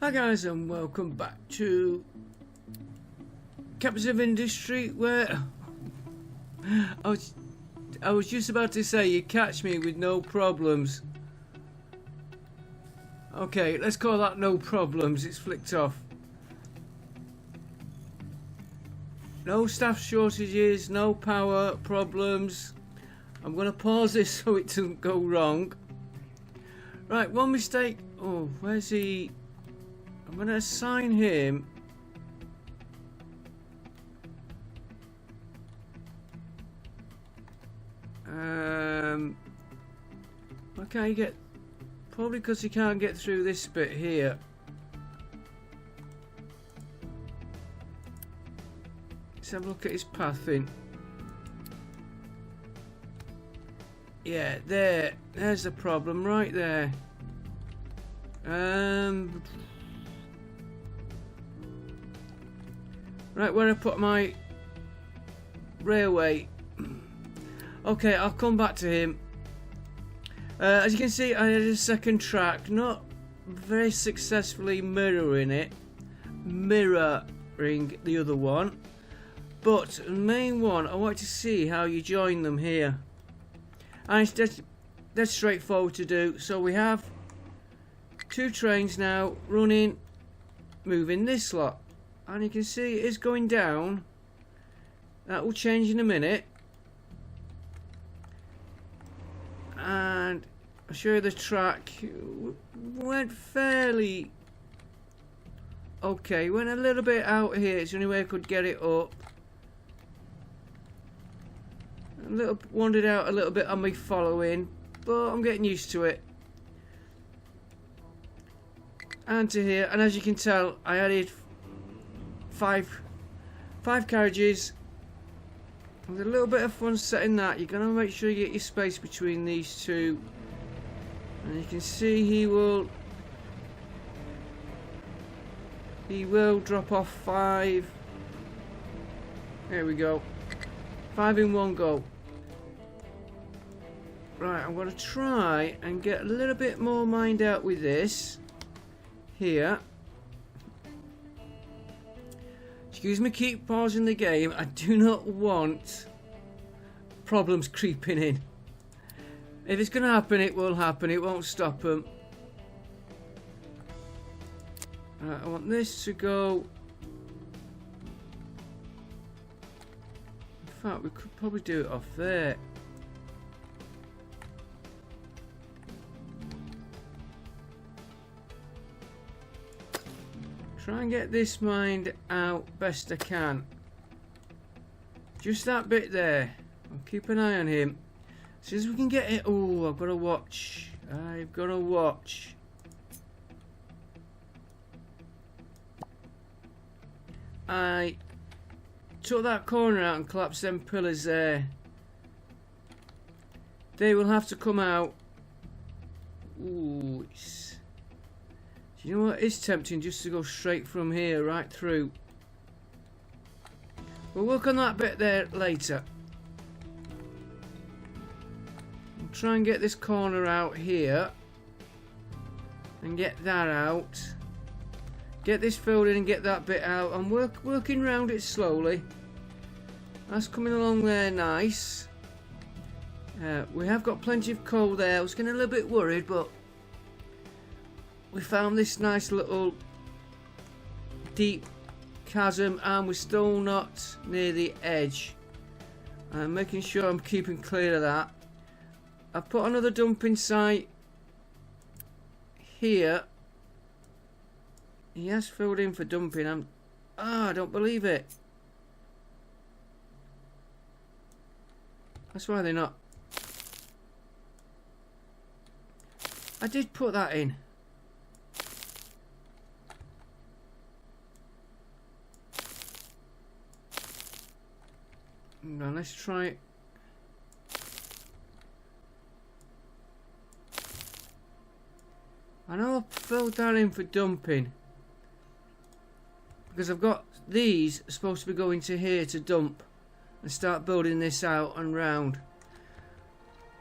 Hi guys, and welcome back to Captain of Industry, where I was just about to say you catch me with no problems. Okay, let's call that no problems. It's flicked off. No staff shortages, no power problems. I'm going to pause this so it doesn't go wrong. Right, one mistake. Oh, where's he? I'm going to assign him. Why can't he get? Probably because he can't get through this bit here. Let's have a look at his pathing. Yeah, there's the problem right there. Right, where I put my railway. Okay, I'll come back to him. As you can see, I had a second track, not very successfully mirroring the other one, but the main one, I want to see how you join them here. And that's straightforward to do. So we have two trains now running, moving this lot, and you can see it is going down. That will change in a minute, and I'll show you the track. Went fairly okay, went a little bit out here. It's the only way I could get it up. Wandered out a little bit on me following, but I'm getting used to it. And to here, and as you can tell, I added five carriages. With a little bit of fun setting that. You're gonna make sure you get your space between these two, and you can see he will drop off 5. There we go, 5 in one go. Right, I'm going to try and get a little bit more mined out with this here. Excuse me, keep pausing the game. I do not want problems creeping in. If it's going to happen, it will happen. It won't stop them. Right, I want this to go. In fact, we could probably do it off there. Try and get this mined out best I can. Just that bit there. I'll keep an eye on him. As soon as we can get it. Oh, I've got to watch. I've got to watch. I took that corner out and collapsed them pillars there. They will have to come out. Ooh, you know what? It's tempting just to go straight from here right through. We'll work on that bit there later. I'll try and get this corner out here and get that out. Get this filled in and get that bit out. I'm working around it slowly. That's coming along there nice. We have got plenty of coal there. I was getting a little bit worried, but we found this nice little deep chasm, and we're still not near the edge. I'm making sure I'm keeping clear of that. I've put another dumping site here. He has filled in for dumping. I don't believe it. That's why they're not. I did put that in. Now let's try it. I know I filled that in for dumping because I've got these supposed to be going to here to dump and start building this out and round.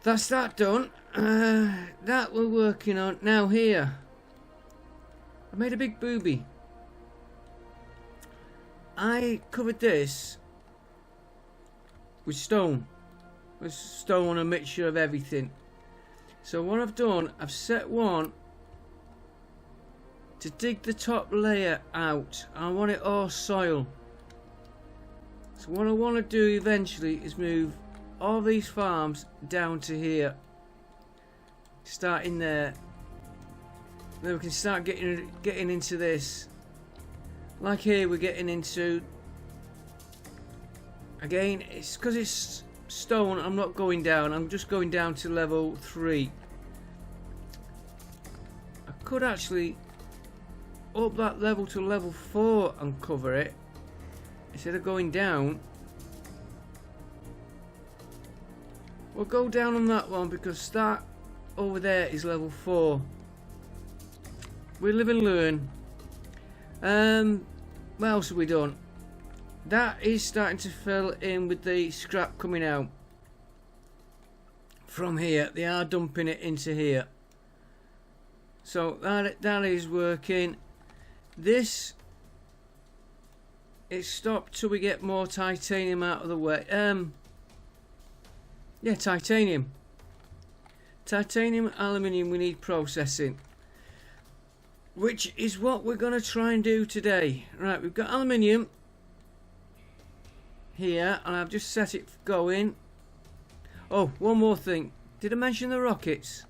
That's that done. That we're working on now here. I made a big booby. I covered this with stone. With stone, a mixture of everything. So what I've done, I've set one to dig the top layer out. I want it all soil. So what I want to do eventually is move all these farms down to here. Starting there. Then we can start getting into this. Like here we're getting into. Again, it's because it's stone, I'm not going down. I'm just going down to level 3. I could actually up that level to level 4 and cover it instead of going down. We'll go down on that one because that over there is level 4. We live and learn. What else have we done? That is starting to fill in with the scrap coming out from here. They are dumping it into here. So that is working. This is stopped till we get more titanium out of the way. Yeah, titanium. Titanium, aluminium, we need processing. Which is what we're going to try and do today. Right, we've got aluminium here, and I've just set it going. Oh, one more thing. Did I mention the rockets?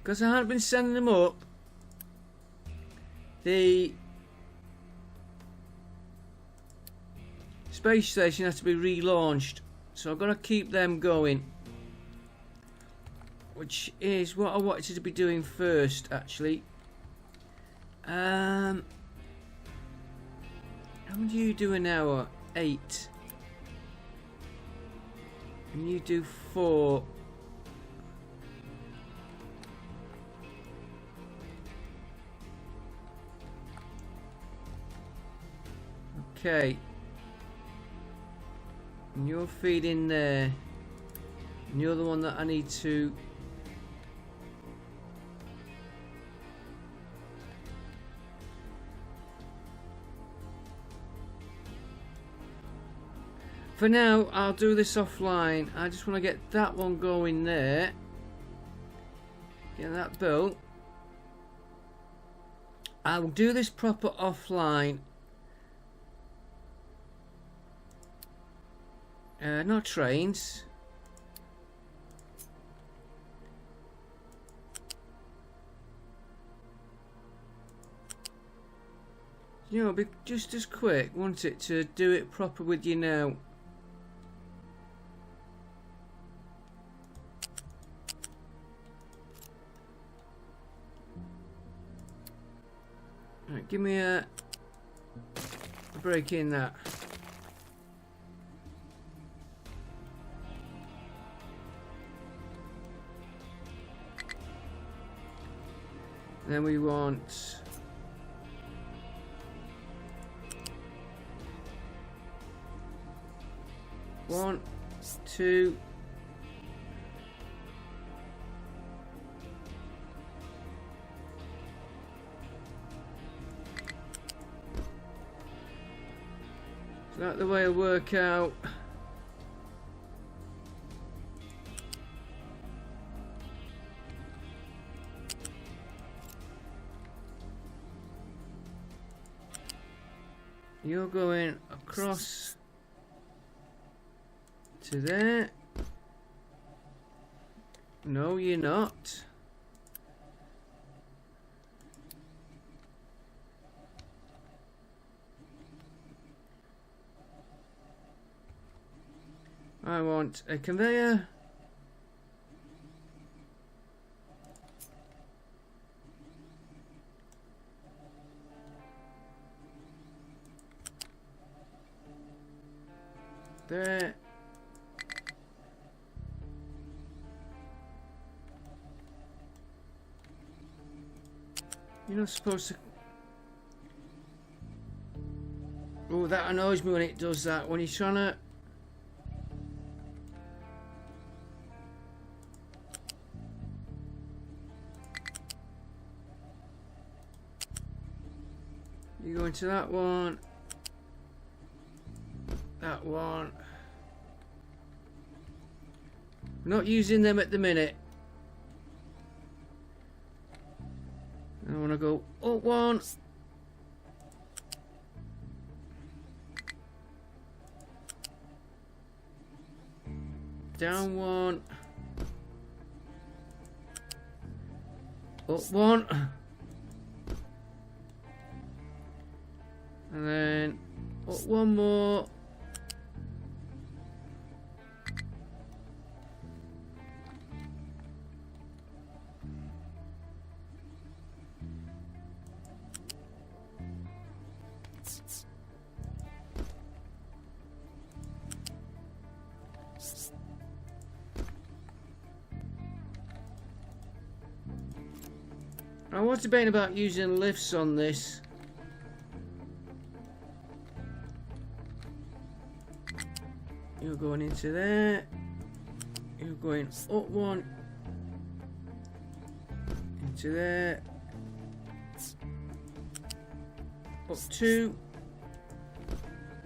Because I hadn't been sending them up. The space station has to be relaunched. So I've got to keep them going. Which is what I wanted to be doing first, actually. How do you do an hour? 8. And you do 4. Okay. And you're feeding there. And you're the one that I need to... For now, I'll do this offline. I just want to get that one going there. Get that built. I will do this proper offline. Not trains. You know, it'll be just as quick, won't it, to do it proper with you now. Right, give me a break in that. Then we want 1, 2. Is that the way I work out? You're going across to there. No, you're not. I want a conveyor. There. You're not supposed to... Oh, that annoys me when it does that. When you're trying to... You go into that one. That one. We're not using them at the minute. I want to go up one. Down one. Up one. And then up one more. I was debating about using lifts on this. You're going into there. You're going up one. Into there. Up two.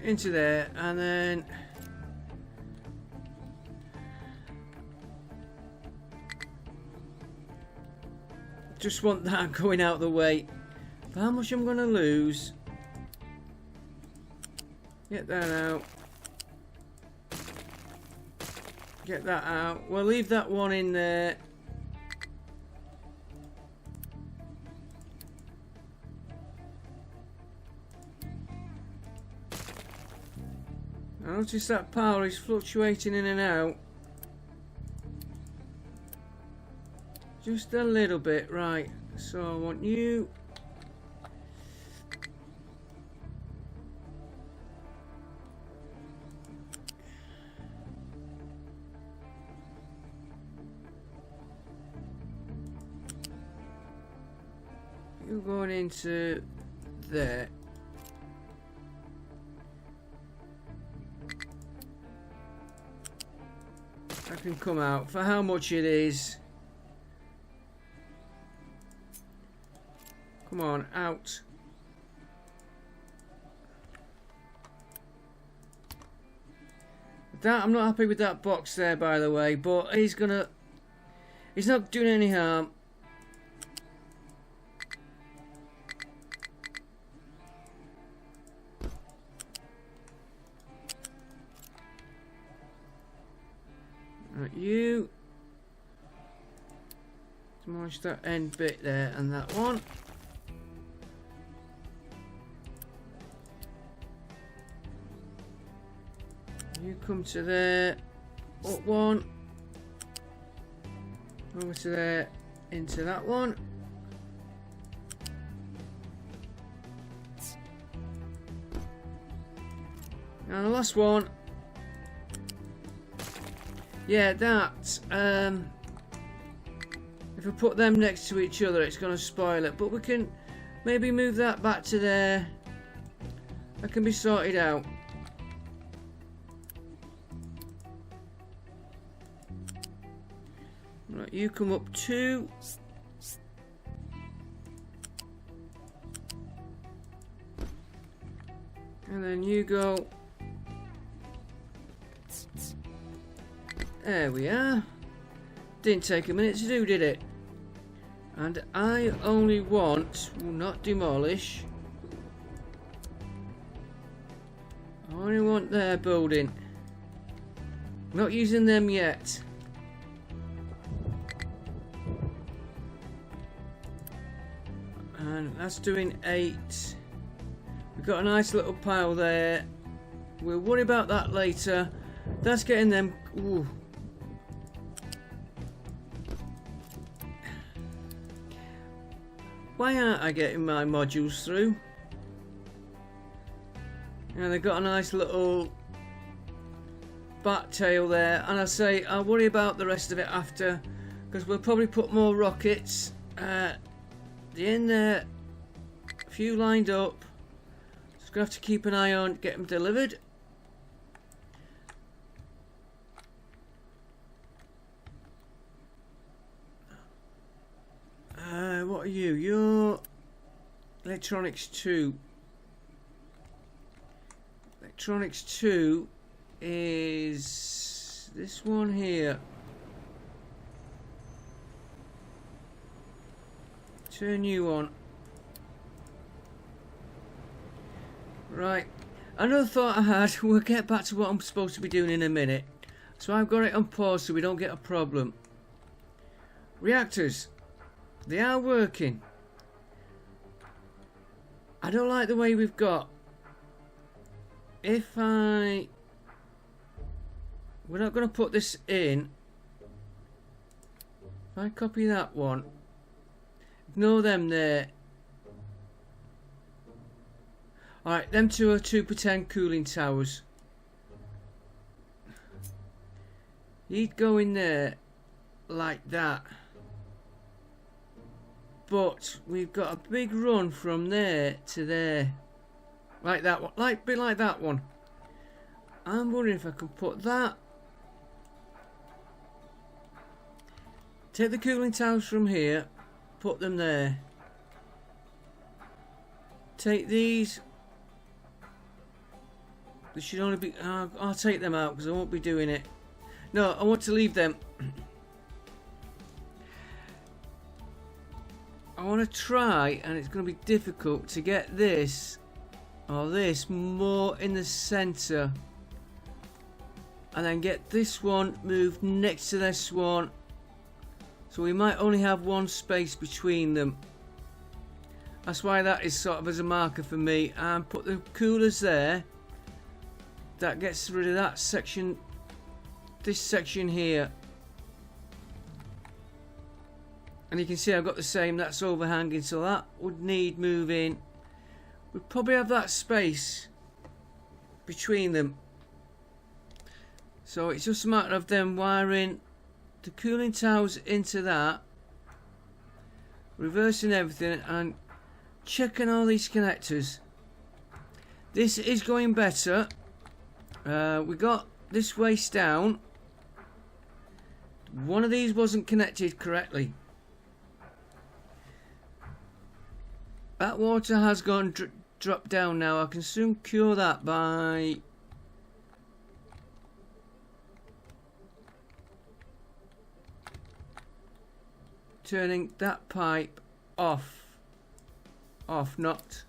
Into there. And then just want that going out the way. For how much I'm going to lose. Get that out. Get that out. We'll leave that one in there. I notice that power is fluctuating in and out. Just a little bit, right. So I want you. You're going into there. I can come out for how much it is. Come on, out. That, I'm not happy with that box there, by the way, but he's not doing any harm. Right, you demolish that end bit there and that one. You come to there, up one, over to there, into that one. And the last one. Yeah, that, if I put them next to each other, it's going to spoil it. But we can maybe move that back to there. That can be sorted out. Right, you come up two. And then you go. There we are. Didn't take a minute to do, did it? And I only want, will not demolish. I only want their building. Not using them yet. And that's doing 8. We've got a nice little pile there. We'll worry about that later. That's getting them. Ooh. Why aren't I getting my modules through? And they've got a nice little bat tail there. And I say I'll worry about the rest of it after, because we'll probably put more rockets. The end there, a few lined up. Just gonna have to keep an eye on, get them delivered. What are you? You're electronics 2. electronics 2 is this one here. Turn you on. Right. Another thought I had, we'll get back to what I'm supposed to be doing in a minute. So I've got it on pause so we don't get a problem. Reactors. They are working. I don't like the way we've got. We're not going to put this in. If I copy that one. Ignore them there. Alright, them two are 2 pretend cooling towers. He'd go in there like that. But we've got a big run from there to there. Like that one. Bit like that one. I'm wondering if I can put that. Take the cooling towers from here. Put them there. Take these. They should only be... I'll take them out because I won't be doing it. No, I want to leave them. I want to try, and it's going to be difficult, to get this or this more in the centre. And then get this one moved next to this one. So we might only have one space between them. That's why that is sort of as a marker for me. And put the coolers there. That gets rid of that section. This section here. And you can see I've got the same. That's overhanging. So that would need moving. We'd probably have that space between them. So it's just a matter of them wiring the cooling towers into that, reversing everything and checking all these connectors. This is going better. We got this waste down. One of these wasn't connected correctly. That water has gone dropped down now. I can soon cure that by turning that pipe off. Not.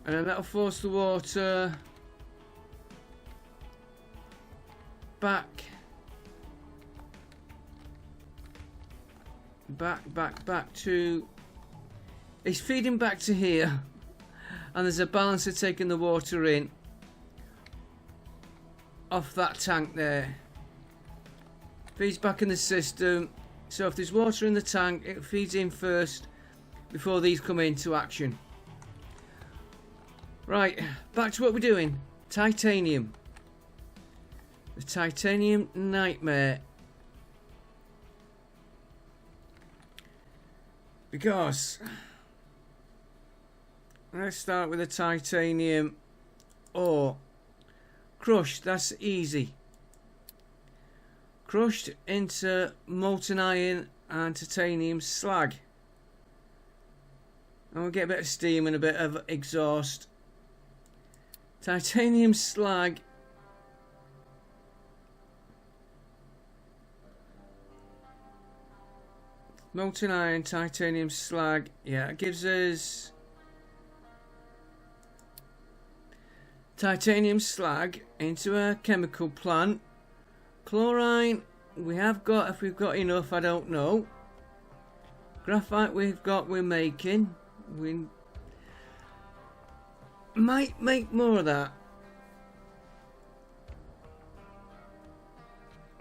And then that'll force the water back to... It's feeding back to here. And there's a balancer taking the water in off that tank there. Feeds back in the system. So if there's water in the tank, it feeds in first before these come into action. Right, back to what we're doing. Titanium. The titanium nightmare. Because let's start with the titanium ore. Crushed, that's easy. Crushed into molten iron and titanium slag. And we'll get a bit of steam and a bit of exhaust. Titanium slag. Molten iron, titanium slag. Yeah, it gives us titanium slag into a chemical plant. Chlorine we have got, if we've got enough, I don't know. Graphite we're making. We might make more of that.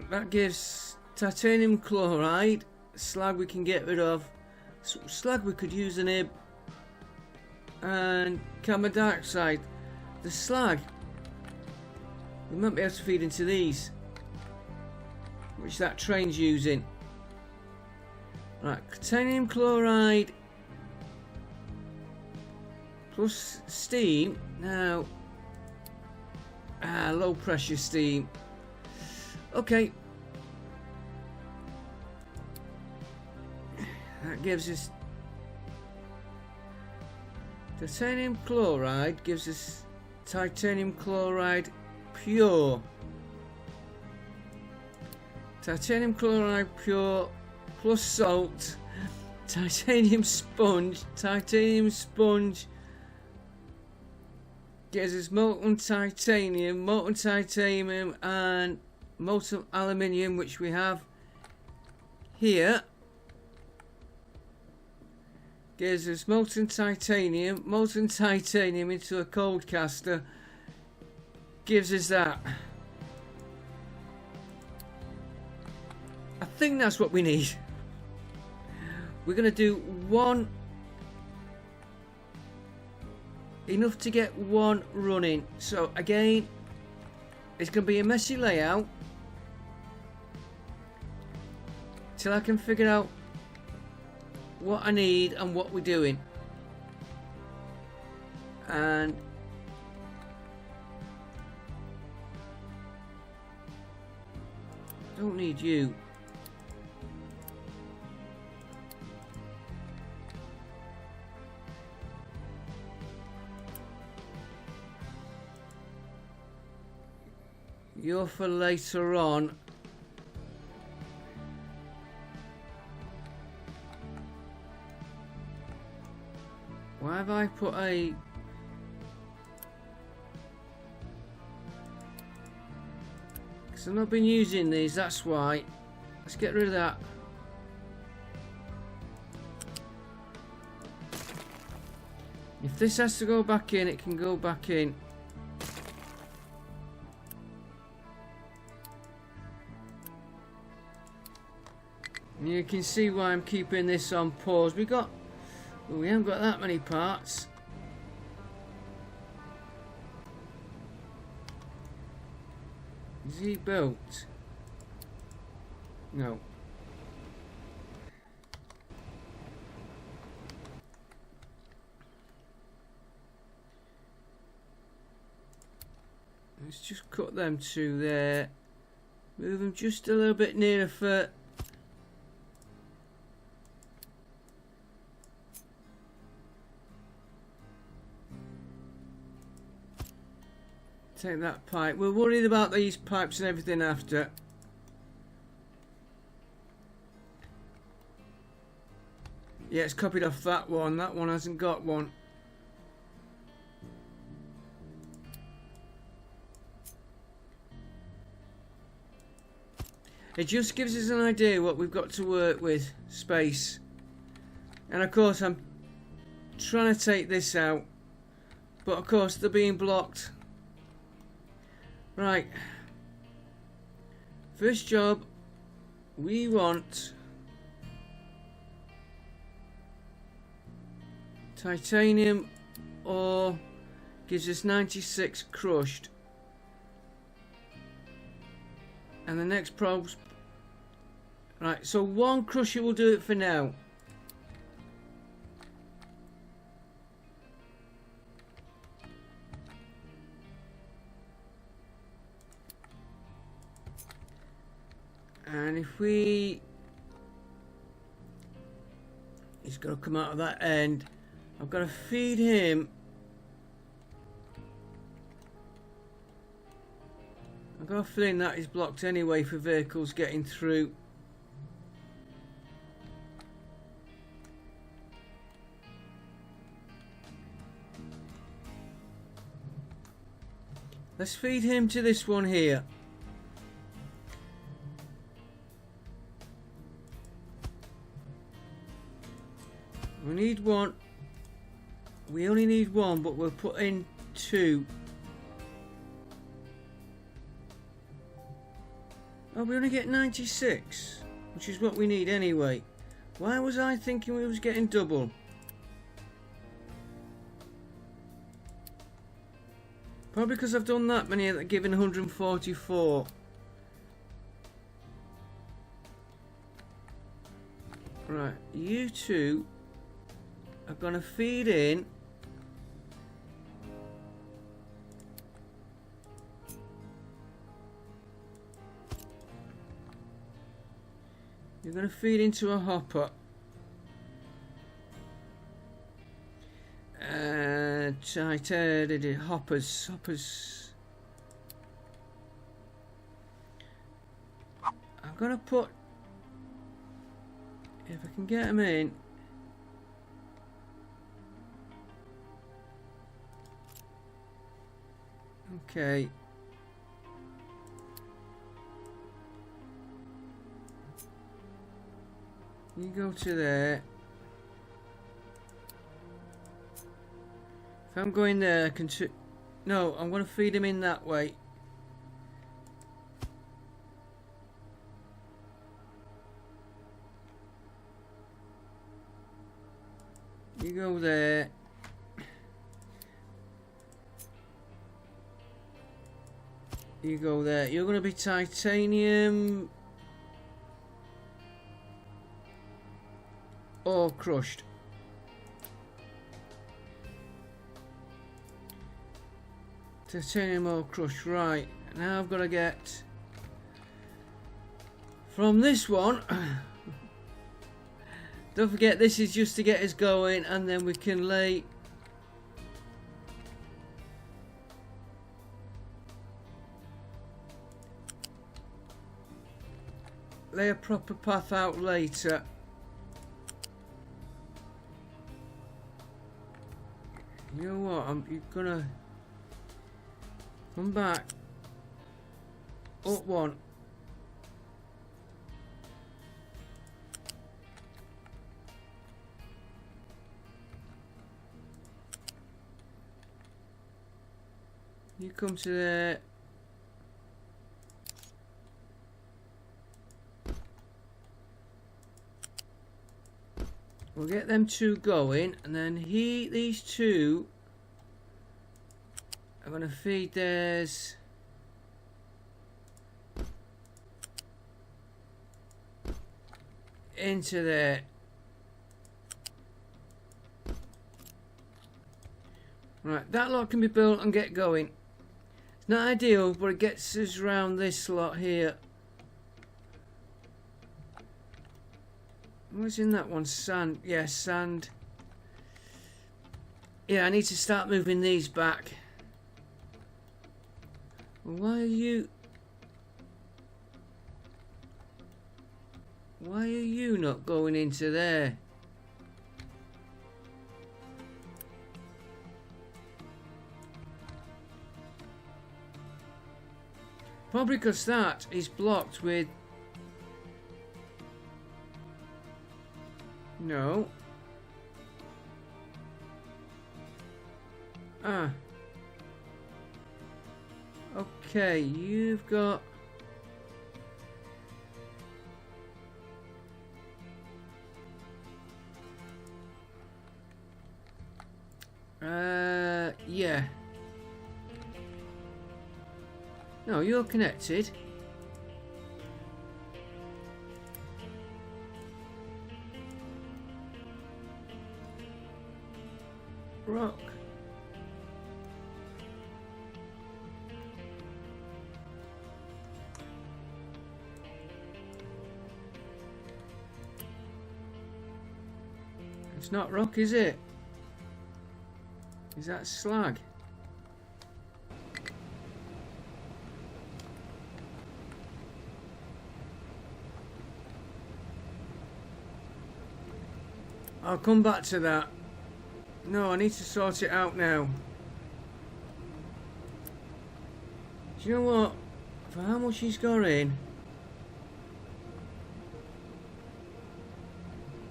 That gives titanium chloride. Slag we can get rid of. Slag we could use in here. And carbon dioxide. The slag we might be able to feed into these, which that train's using. Right, titanium chloride plus steam. Now, low pressure steam. Okay, that gives us Titanium chloride gives us titanium chloride pure. Titanium chloride pure plus salt. Titanium sponge. Titanium sponge gives us molten titanium, and molten aluminium, which we have here. Gives us molten titanium into a cold caster, gives us that. I think that's what we need. We're going to do one, enough to get one running. So again, it's going to be a messy layout till I can figure out what I need and what we're doing. And don't need you. You're for later on. Why have I put a... Because I've not been using these, that's why. Let's get rid of that. If this has to go back in, it can go back in. And you can see why I'm keeping this on pause. We haven't got that many parts. Is he built? No. Let's just cut them two there. Move them just a little bit nearer for... Take that pipe. We're worried about these pipes and everything after. Yeah, it's copied off that one. That one hasn't got one. It just gives us an idea what we've got to work with. Space. And of course I'm trying to take this out. But of course they're being blocked. Right, first job, we want titanium ore, gives us 96 crushed, and the next probes. Right, so one crusher will do it for now. And if we... He's got to come out of that end. I've got to feed him. I've got a feeling that is blocked anyway for vehicles getting through. Let's feed him to this one here. We need one. We only need one, but we'll put in two. Oh, we only get 96, which is what we need anyway. Why was I thinking we was getting double? Probably because I've done that many that are giving 144. Right, you two are going to feed in. You're going to feed into a hopper. hoppers. I'm gonna put, if I can get them in. Okay. You go to there. If I'm going there, I can no, I'm going to feed him in that way. You go there. You go there. You're going to be titanium or crushed. Titanium or crushed. Right. Now I've got to get from this one. Don't forget, this is just to get us going, and then we can lay a proper path out later. You know what? You're gonna come back up one. You come to there. We'll get them two going, and then these two are going to feed theirs into there. Right, that lot can be built and get going. It's not ideal, but it gets us around this lot here. What's in that one? Sand. Yeah, sand. Yeah, I need to start moving these back. Why are you not going into there? Probably because that is blocked with... No. Ah. Okay, you've got... Yeah. No, you're connected. Rock. It's not rock, is it? Is that slag? I'll come back to that. No, I need to sort it out now. Do you know what? For how much he's got in,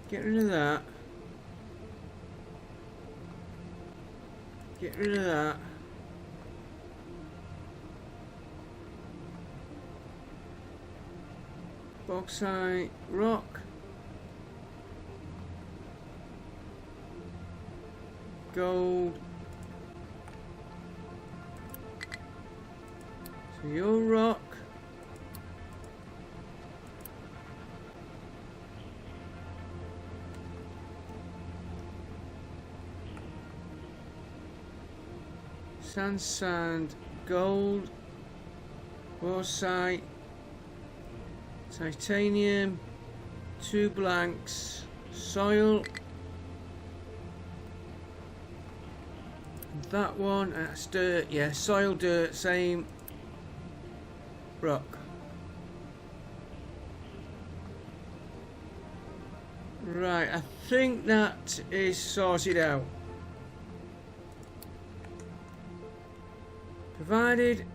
get rid of that. Get rid of that. Bauxite, rock. Gold. So your rock. Sand, gold, bauxite, titanium, 2 blanks, soil, That one, that's dirt, yeah, soil, dirt, same. Rock. Right, I think that is sorted out. Provided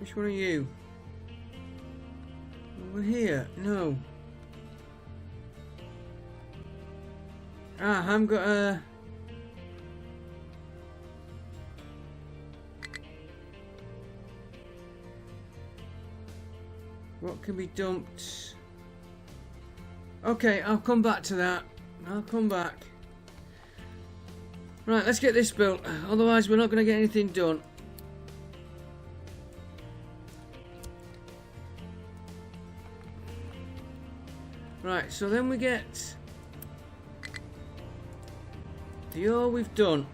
which one are you? Over here? No. Ah, I haven't got a... What can be dumped? Okay, I'll come back to that. I'll come back. Right, let's get this built. Otherwise, we're not going to get anything done. Right, so then we get the ore we've done.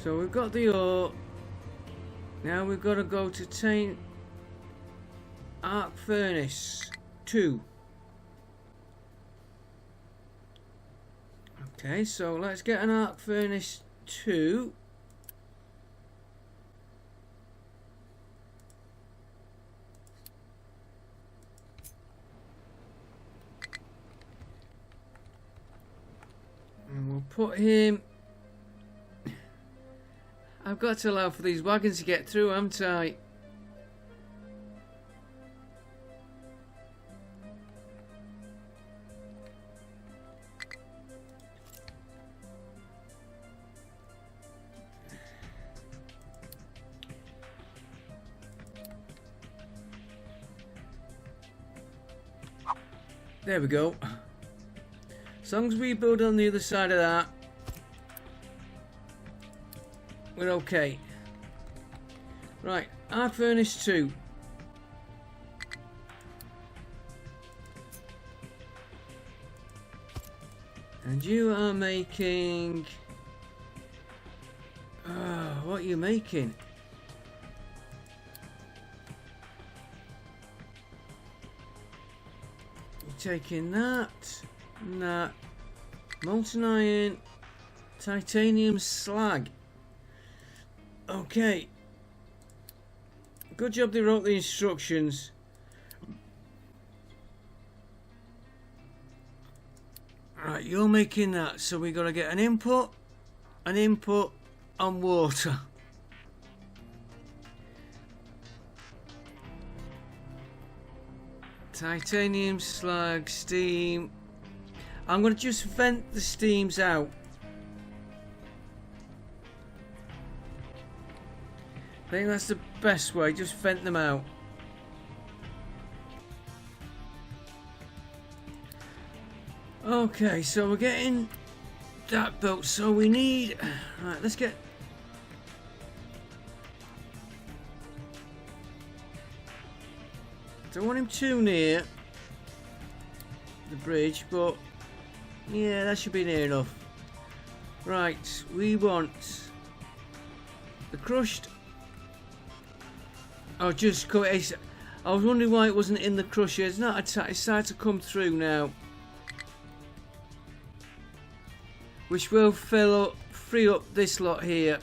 So we've got the ore. Now we've got to go to arc furnace 2. Okay, so let's get an arc furnace 2. And we'll put him... I've got to allow for these wagons to get through, haven't I? There we go. As long as we build on the other side of that, we're okay. Right, arc furnace 2. And you are making... what are you making? You're taking that, and that. Molten iron, titanium slag. Okay. Good job they wrote the instructions. Right, you're making that, so we got to get an input, and water. Titanium slag, steam. I'm going to just vent the steams out. I think that's the best way, just vent them out. Okay, so we're getting that built, so we need... Right, let's get... Don't want him too near the bridge, but yeah, that should be near enough. Right, we want the crushed... Oh, just cut it. I was wondering why it wasn't in the crusher. It's not it's started to come through now, which will free up this lot here.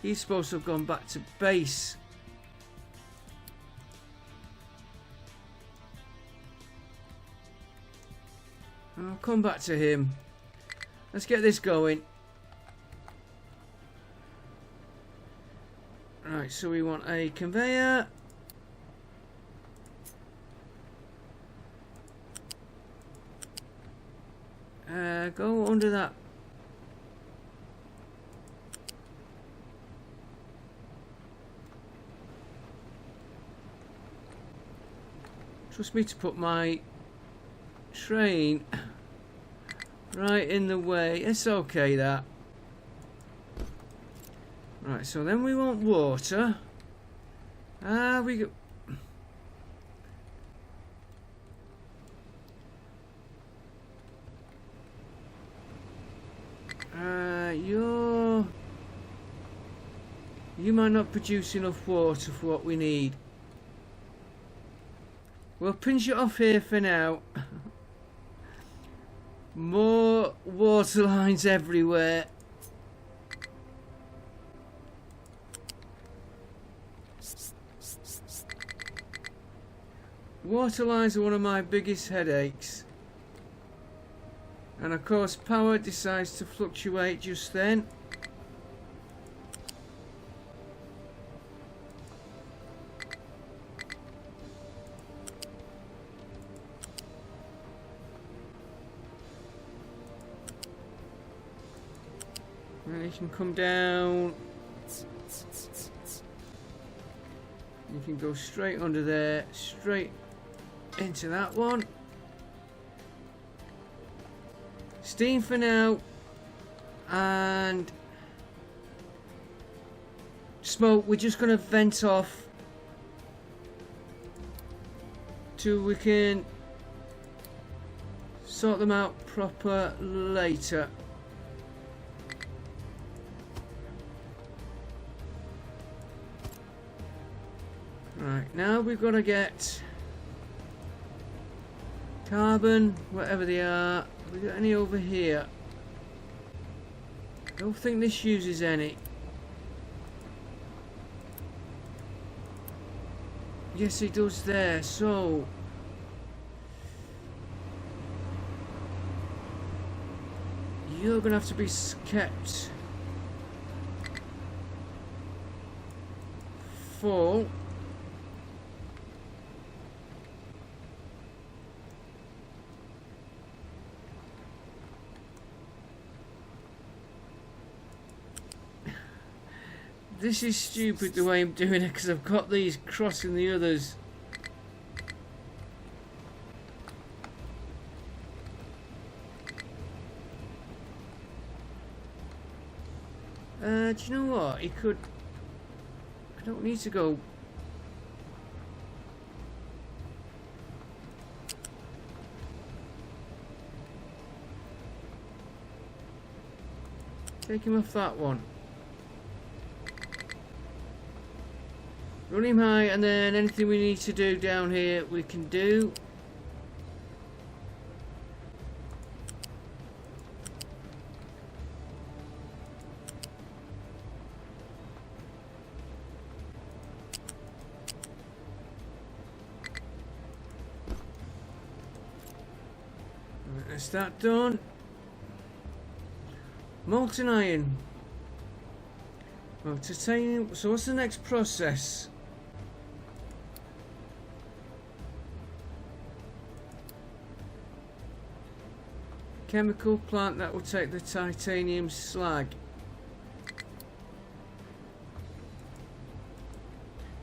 He's supposed to have gone back to base. I'll come back to him. Let's get this going. Right, so we want a conveyor. Go under that. Trust me to put my train right in the way. It's okay, that. Right, so then we want water. We go. You might not produce enough water for what we need. We'll pinch it off here for now. More water lines everywhere. Water lines are one of my biggest headaches. And of course power decides to fluctuate just then. And you can come down. You can go straight under there, straight into that one. Steam for now. And smoke, we're just going to vent off till we can sort them out proper later. Right, now we've got to get carbon, whatever they are. Have we got any over here? I don't think this uses any. Yes, it does there, so you're going to have to be kept full. This is stupid the way I'm doing it because I've got these crossing the others. Do you know what? He could... I don't need to go... Take him off that one. Run him high, and then anything we need to do down here we can do. Right, that's that done. Molten iron. Oh, titanium. So what's the next process? Chemical plant that will take the titanium slag.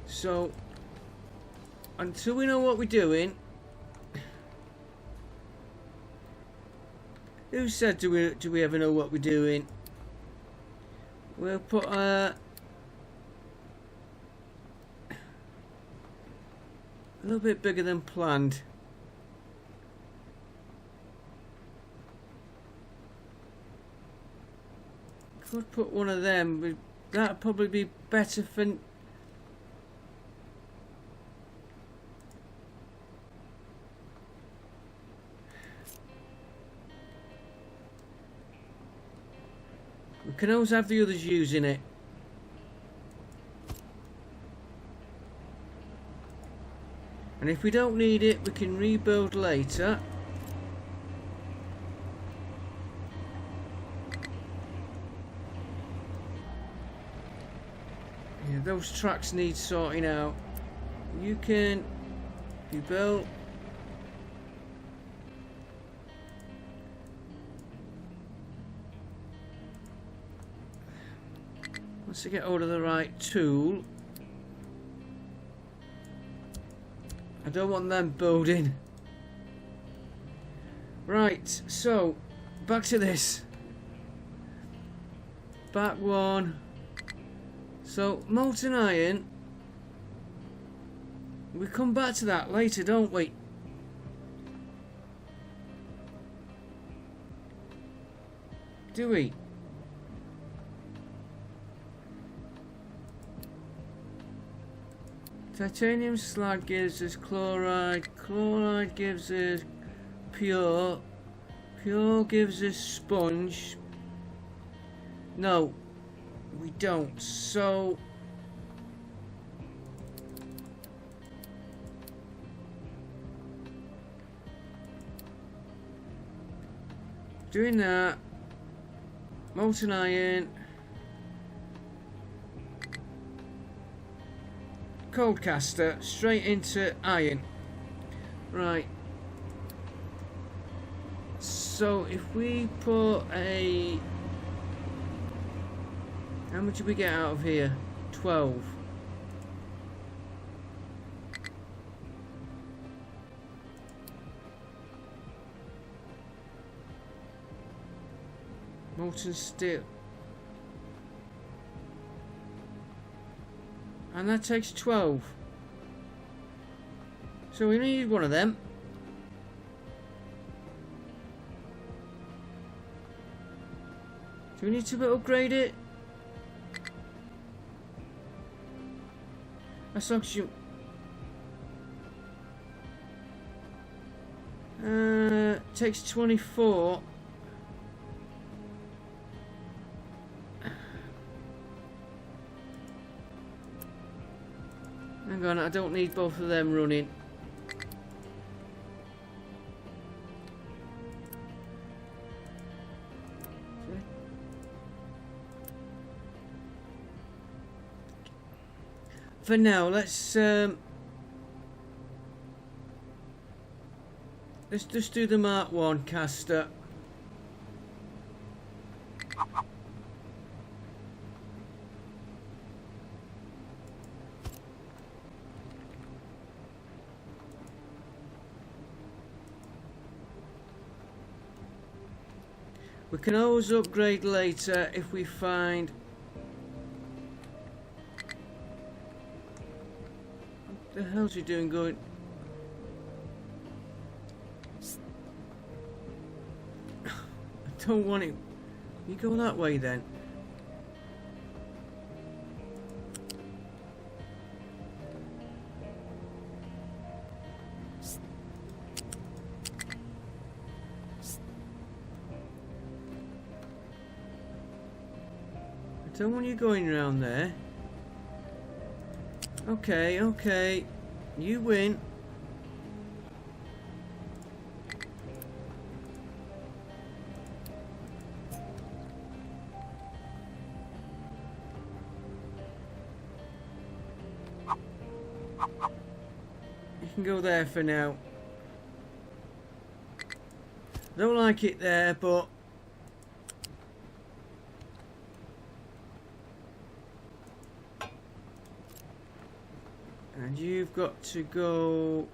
So until we know what we're doing, who said do we ever know what we're doing? We'll put a little bit bigger than planned. Could put one of them, but that'd probably be better for... We can always have the others using it. And if we don't need it, we can rebuild later. Yeah, those tracks need sorting out. You can rebuild. Once I get hold of the right tool. I don't want them building. Right, so back to this. Back one. So molten iron. We come back to that later, don't we? Do we? Titanium slag gives us chloride. Chloride gives us pure. Pure gives us sponge. No, we don't. So doing that. Molten iron. Cold caster straight into iron. Right. So if we put a... How much did we get out of here? 12. Molten steel. And that takes 12. So we need one of them. Do we need to upgrade it? That's oxygen. Takes 24. Hang on, I don't need both of them running. For now, let's just do the Mark 1 caster. We can always upgrade later if we find... What the hell's he doing going? I don't want it. You go that way then. I don't want you going around there. Okay, okay. You win. You can go there for now. Don't like it there, but and you've got to go.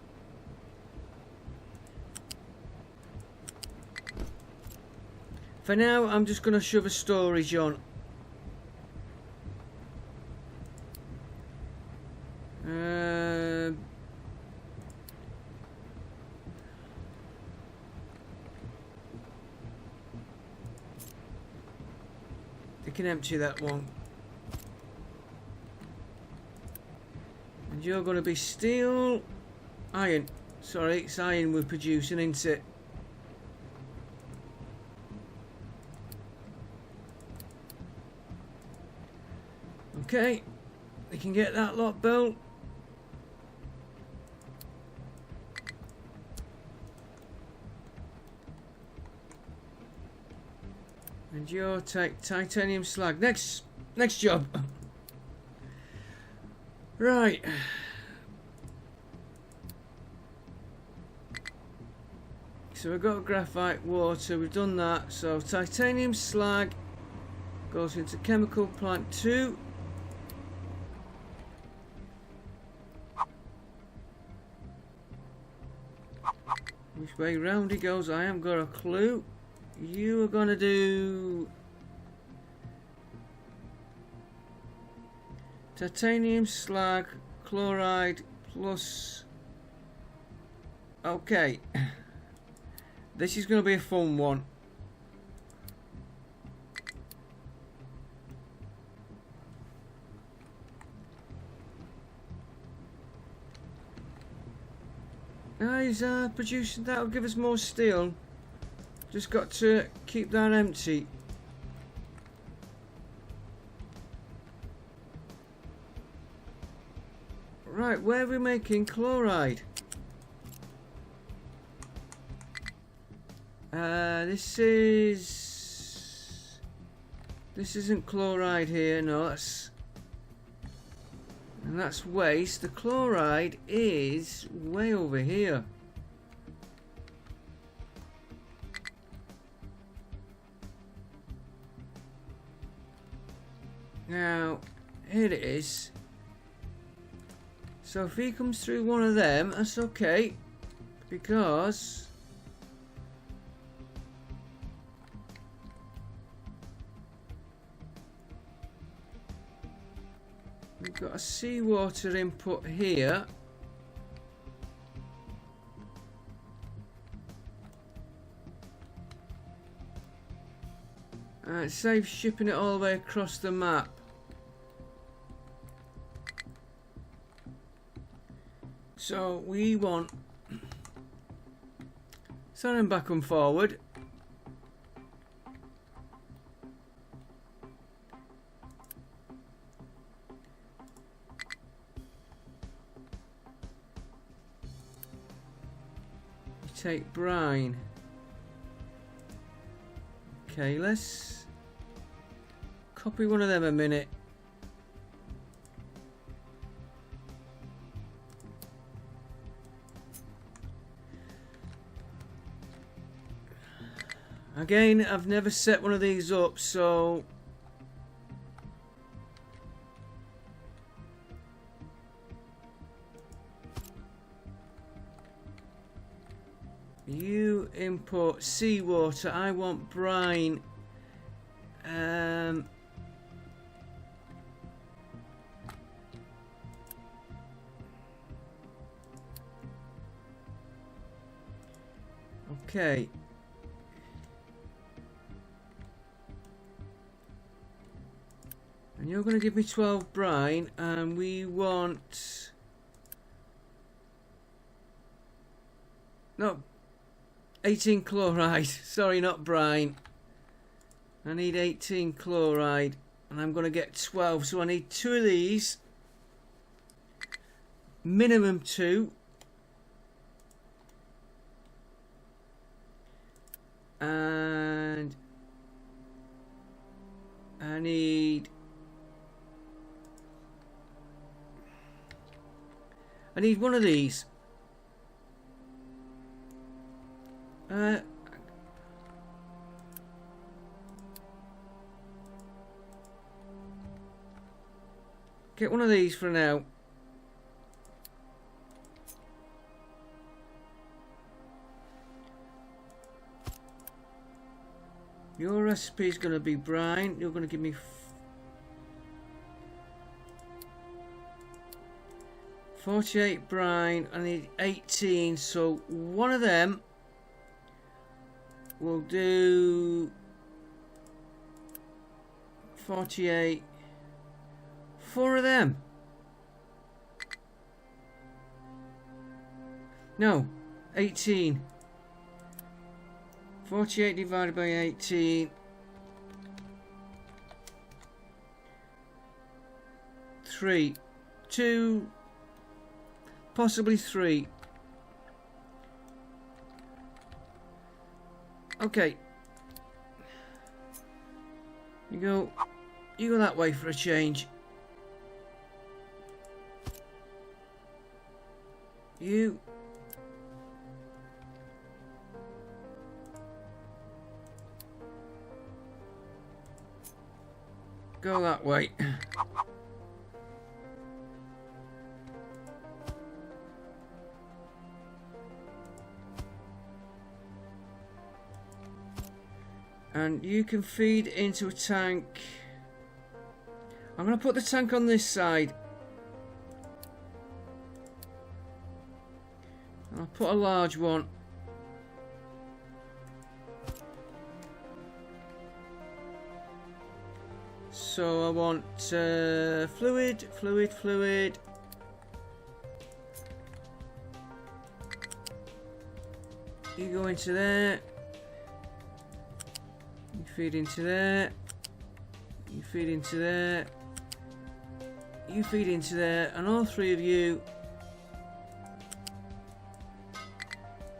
For now, I'm just going to shove a storage on. They can empty that one. And you're going to be steel, iron. Sorry, it's iron we're producing, isn't it? Okay, we can get that lot built. And you'll take titanium slag. Next job. Right. So we've got graphite, water, we've done that. So titanium slag goes into chemical plant 2. Which way round he goes, I haven't got a clue. You are going to do titanium slag chloride plus. Okay, this is going to be a fun one. He's producing, that'll give us more steel. Just got to keep that empty. Right, where are we making chloride? This isn't chloride here, no, that's waste. The chloride is way over here. Now, here it is. So if he comes through one of them, that's okay, because we've got a seawater input here. It saves shipping it all the way across the map. So we want sending back and forward. Take brine. Okay, let's copy one of them a minute. Again, I've never set one of these up, so you import seawater. I want brine. Okay. And you're going to give me 12 brine, and we want... No, 18 chloride. Sorry, not brine. I need 18 chloride, and I'm going to get 12, so I need 2 of these. Minimum 2. And I need one of these. Get one of these for now. Your recipe is going to be brine. You're going to give me 48 brine. I need 18, so one of them will do 48. 4 of them. No, 18. 48 divided by 18. 3. 2. Possibly 3. Okay. You go that way for a change. You go that way. And you can feed into a tank. I'm going to put the tank on this side. I'll put a large one. So I want fluid. You go into there. You feed into there. You feed into there. You feed into there. And all three of you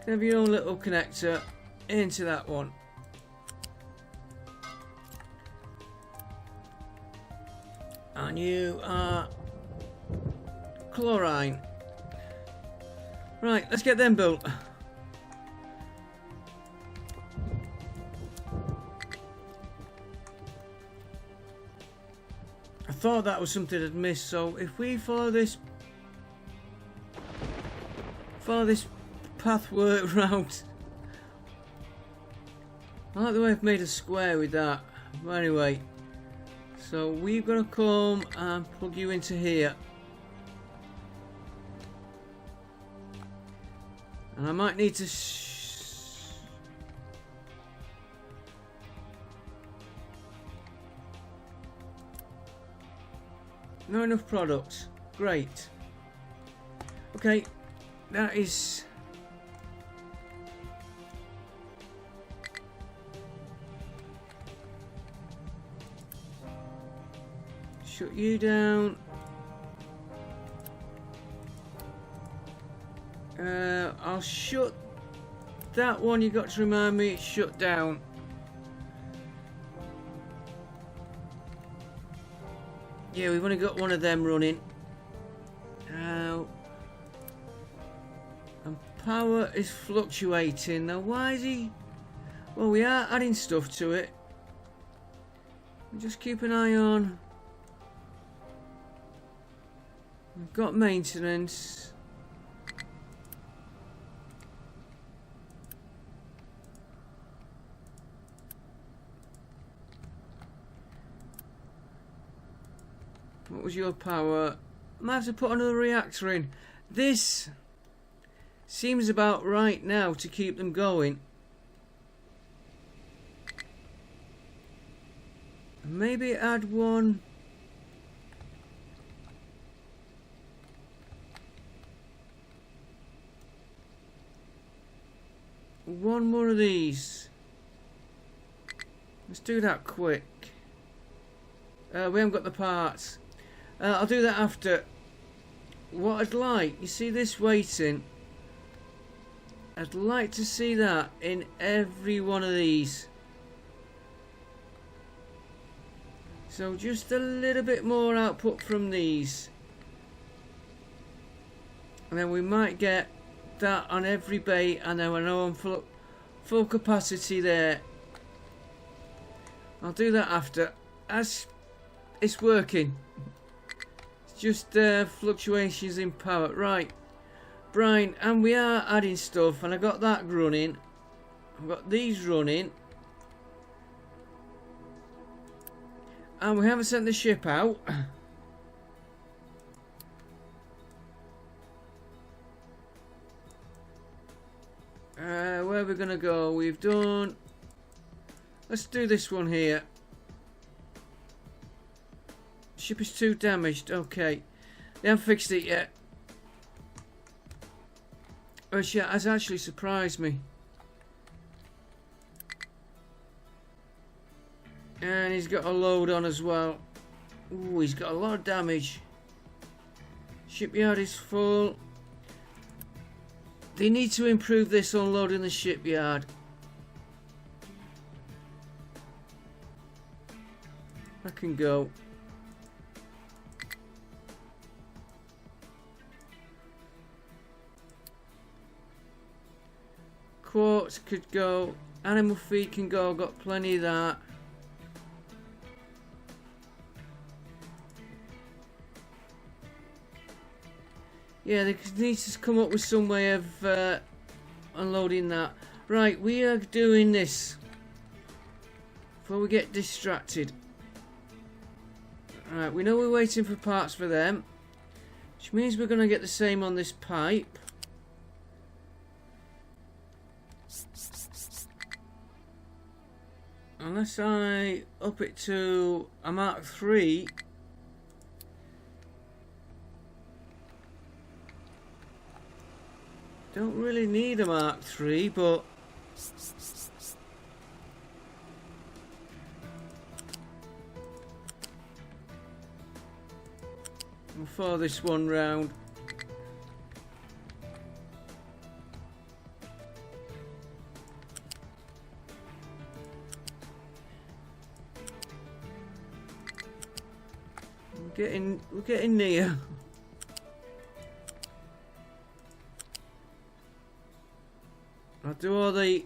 can have your own little connector into that one. And you are chlorine. Right, let's get them built. I thought that was something I'd missed, so if we follow this pathway route. I like the way I've made a square with that. But anyway, so we've got to come and plug you into here. And I might need to not enough products. Great. Okay, that is shut you down. I'll shut that one. You got to remind me it's shut down. Yeah, we've only got one of them running. And power is fluctuating. Now, why is he? Well, we are adding stuff to it. Just keep an eye on. We've got maintenance. What was your power? Might have to put another reactor in. This seems about right now to keep them going. Maybe add one. One more of these. Let's do that quick. We haven't got the parts. I'll do that after. What I'd like, you see this waiting? I'd like to see that in every one of these. So just a little bit more output from these. And then we might get that on every bay, and then I know I'm full capacity there. I'll do that after. As it's working. Just fluctuations in power. Right, Brian, and we are adding stuff, and I got that running. I've got these running, and we haven't sent the ship out. Where are we gonna go? We've done. Let's do this one here. Ship is too damaged. Okay, they haven't fixed it yet. Which has actually surprised me. And he's got a load on as well. Ooh, he's got a lot of damage. Shipyard is full. They need to improve this unloading the shipyard. I can go. Quartz could go. Animal feed can go. Got plenty of that. Yeah, they need to come up with some way of unloading that. Right, we are doing this before we get distracted. Alright, we know we're waiting for parts for them, which means we're going to get the same on this pipe. Unless I up it to a Mark 3. Don't really need a Mark III, but we'll follow this one round. We're getting near. I'll do all the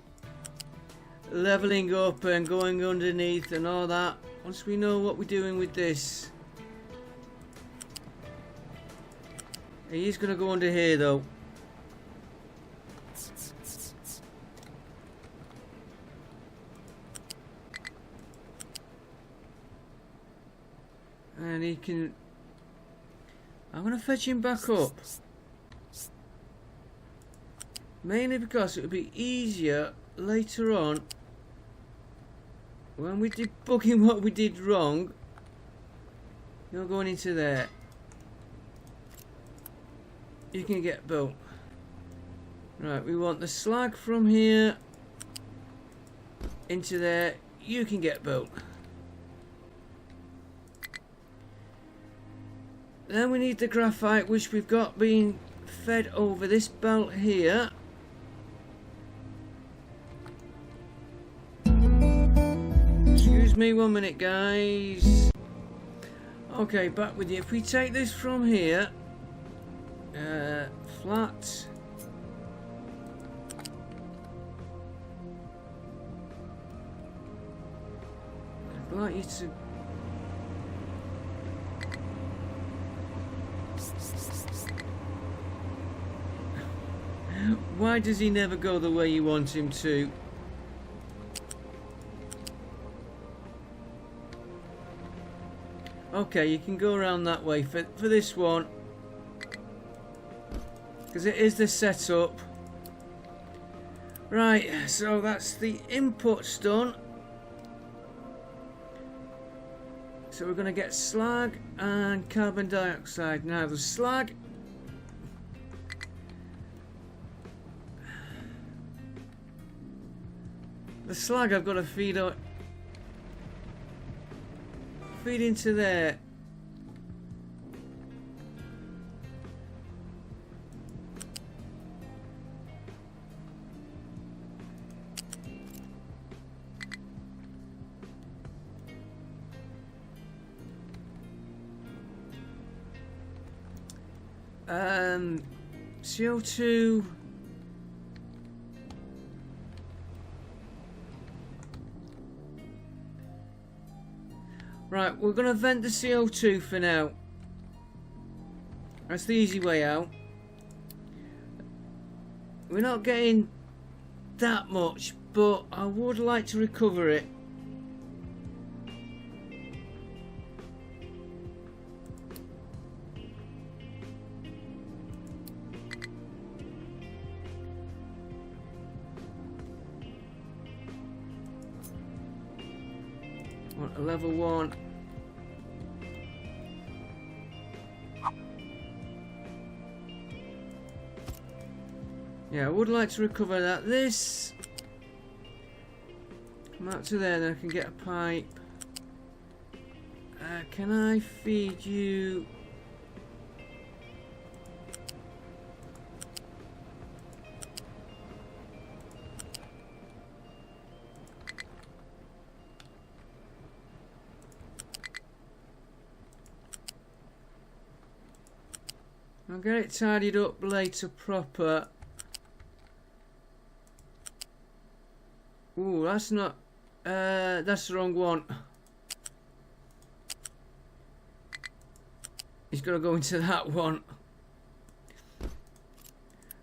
leveling up and going underneath and all that once we know what we're doing with this. He's gonna go under here though. And he can... I'm gonna fetch him back up. Mainly because it would be easier later on when we're debugging what we did wrong. You're going into there. You can get built. Right, we want the slag from here into there. You can get built. Then we need the graphite, which we've got being fed over this belt here. Excuse me 1 minute, guys. Okay, back with you. If we take this from here, flat. I'd like you to... Why does he never go the way you want him to? Okay, you can go around that way for this one. Because it is the setup. Right, so that's the inputs done. So we're going to get slag and carbon dioxide. Now the slag... The slag I've got to feed out, feed into there. CO2. Right, we're going to vent the CO2 for now. That's the easy way out. We're not getting that much, but I would like to recover it. Want a level 1. Yeah, I would like to recover that. This come out to there, then I can get a pipe. Can I feed you? I'll get it tidied up later proper. Ooh, that's not... that's the wrong one. He's got to go into that one.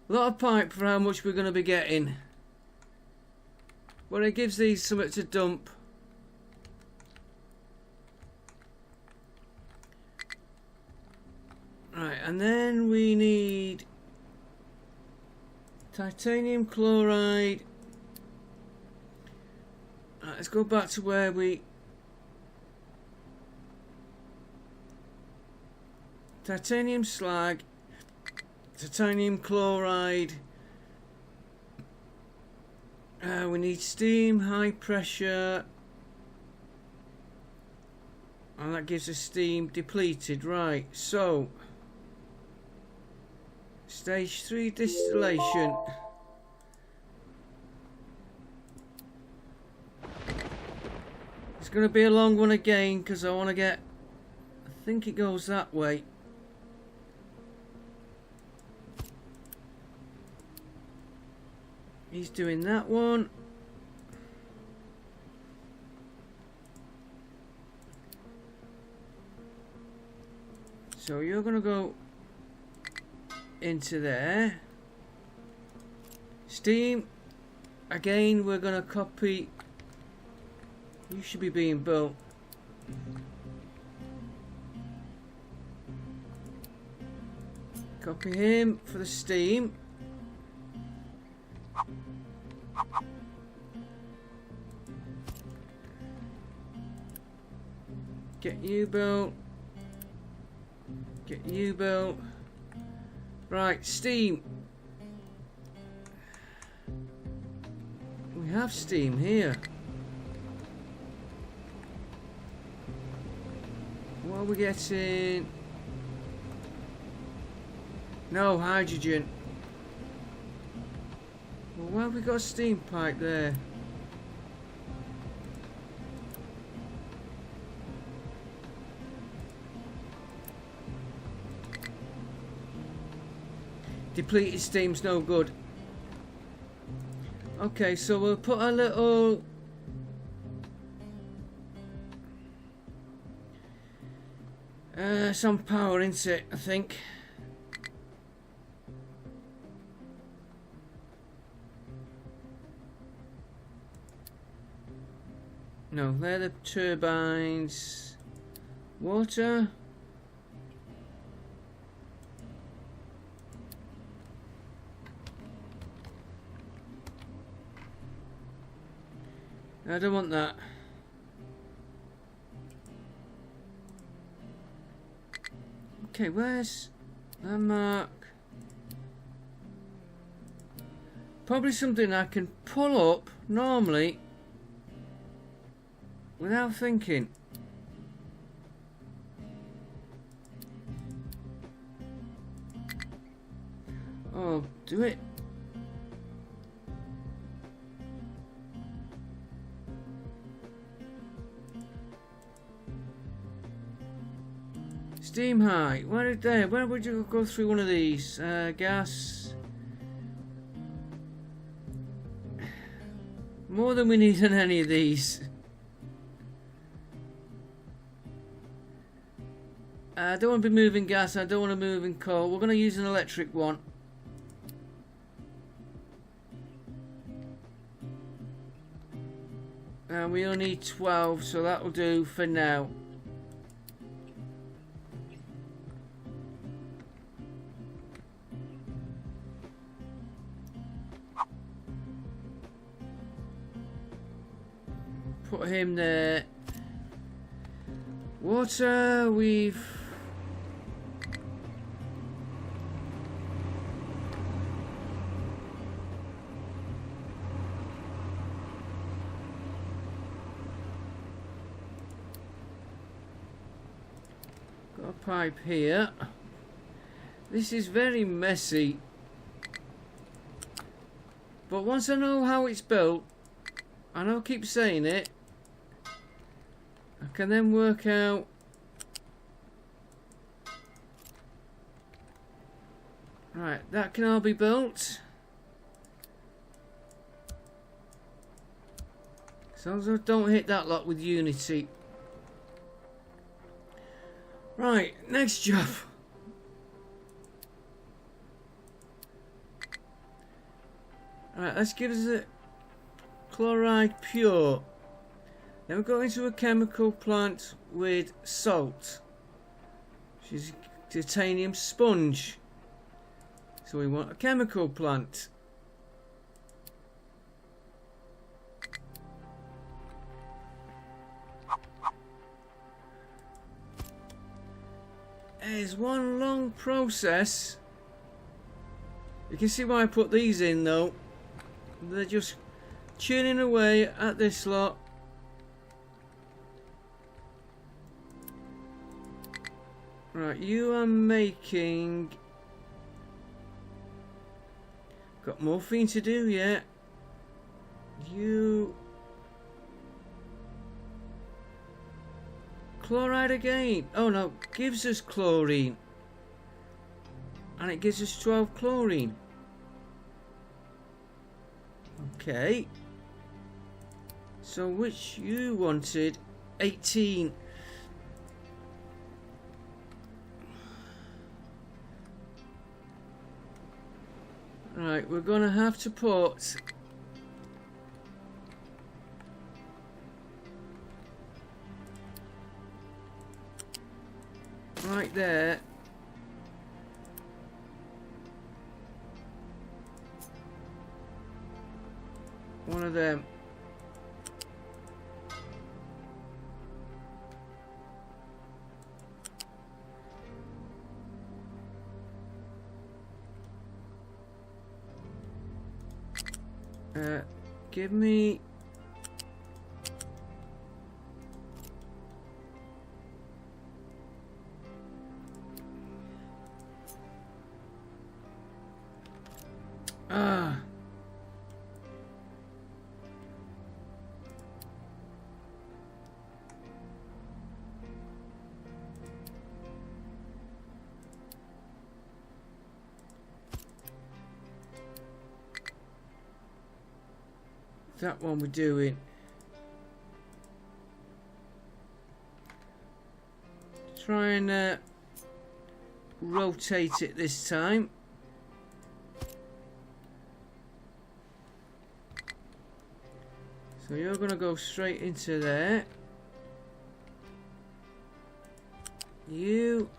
A lot of pipe for how much we're going to be getting. But it gives these something to dump. Right, and then we need titanium chloride. Right, let's go back to where we... Titanium slag, titanium chloride, We need steam, high pressure, and that gives us steam depleted. Right, so stage 3 distillation. It's going to be a long one again because I want to get, I think it goes that way. He's doing that one. So you're going to go into there. Steam. Again, we're going to copy. You should be being built. Copy him for the steam. Get you built. Get you built. Right, steam. We have steam here. What are we getting? No hydrogen. Well, why have we got a steam pipe there? Depleted steam's no good. Okay, so we'll put a little some power into it, I think. No, they're the turbines. Water. I don't want that. Okay, where's that mark? Probably something I can pull up normally without thinking. Oh, do it. Steam high. Where would you go through one of these? Gas. More than we need on any of these. I don't want to be moving gas. I don't want to move in coal. We're going to use an electric one. And we only need 12, so that will do for now. Put him there. Water, we've... got a pipe here. This is very messy. But once I know how it's built, and I'll keep saying it, I can then work out right, that can all be built. As long as I don't hit that lot with Unity. Right, next job. Alright, let's give us a chloride pure. Then we go into a chemical plant with salt, which is titanium sponge. So we want a chemical plant. It's one long process. You can see why I put these in though. They're just churning away at this lot. Right, you are making... Got morphine to do yet. You... Chloride again. Oh no, gives us chlorine. And it gives us 12 chlorine. Okay. So which you wanted? 18. Right, we're gonna have to put right there. One of them. Give me... Ah. That one we're doing. Try and rotate it this time. So you're gonna go straight into there. You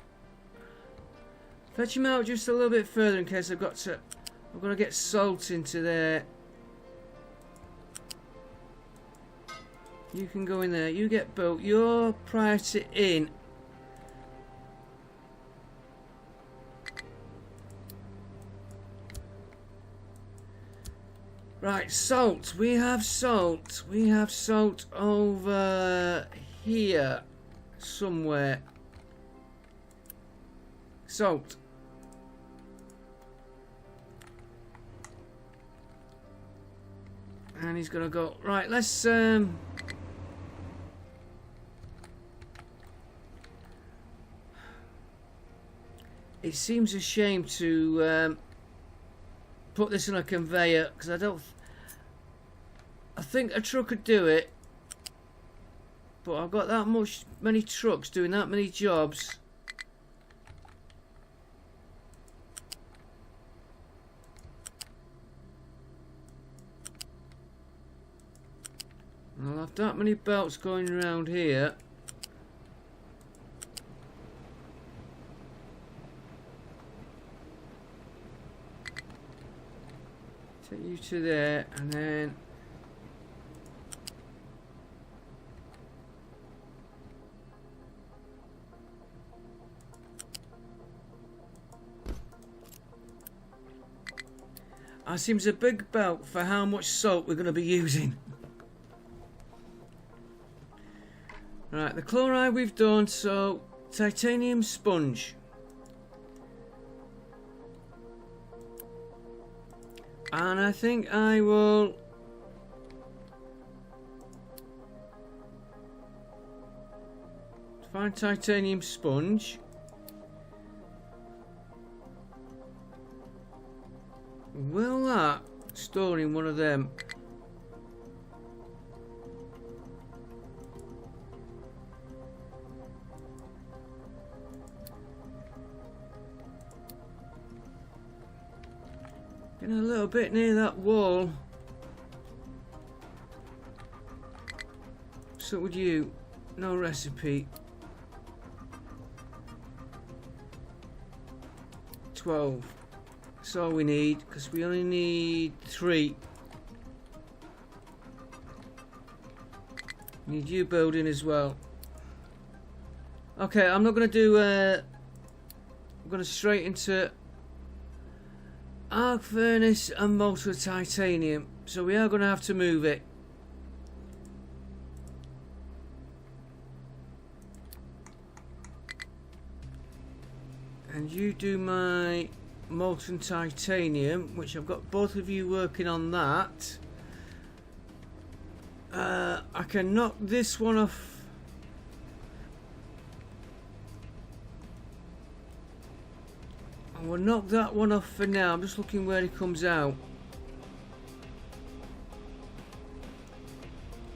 fetch him out just a little bit further in case I've got to get salt into there. You can go in there. You get built. Your priority in. Right, salt. We have salt. We have salt over here somewhere. Salt. And he's gonna go. Right, let's it seems a shame to put this on a conveyor because I think a truck could do it, but I've got that many trucks doing that many jobs. I'll have that many belts going around here. Take you to there, and then that seems a big belt for how much salt we're going to be using. Right, the chloride we've done, so titanium sponge. And I think I will find titanium sponge. Will that store in one of them? Getting a little bit near that wall. So would you? No recipe. 12. That's all we need, because we only need 3. Need you building as well. Okay, I'm not going to do... I'm going to straight into... arc furnace and molten titanium, so we are going to have to move it. And you do my molten titanium, which I've got both of you working on that. I can knock this one off. I will knock that one off for now. I'm just looking where it comes out.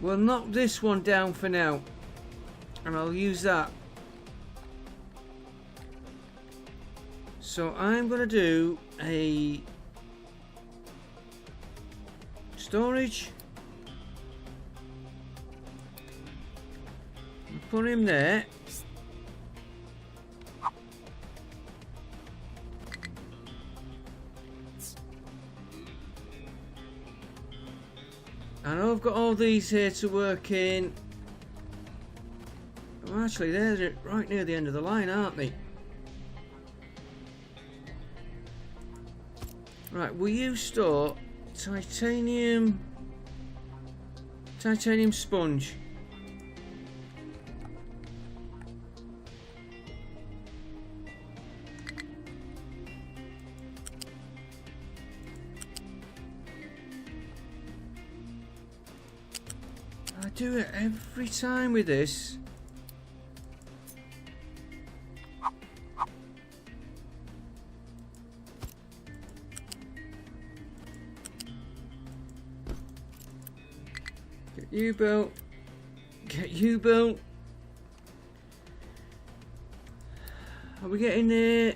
We'll knock this one down for now, and I'll use that. So I'm going to do a storage. Put him there. I know I've got all these here to work in. Well, actually, they're right near the end of the line, aren't they? Right, will you store titanium sponge? I do it every time with this. Get you built. Get you built. Are we getting there?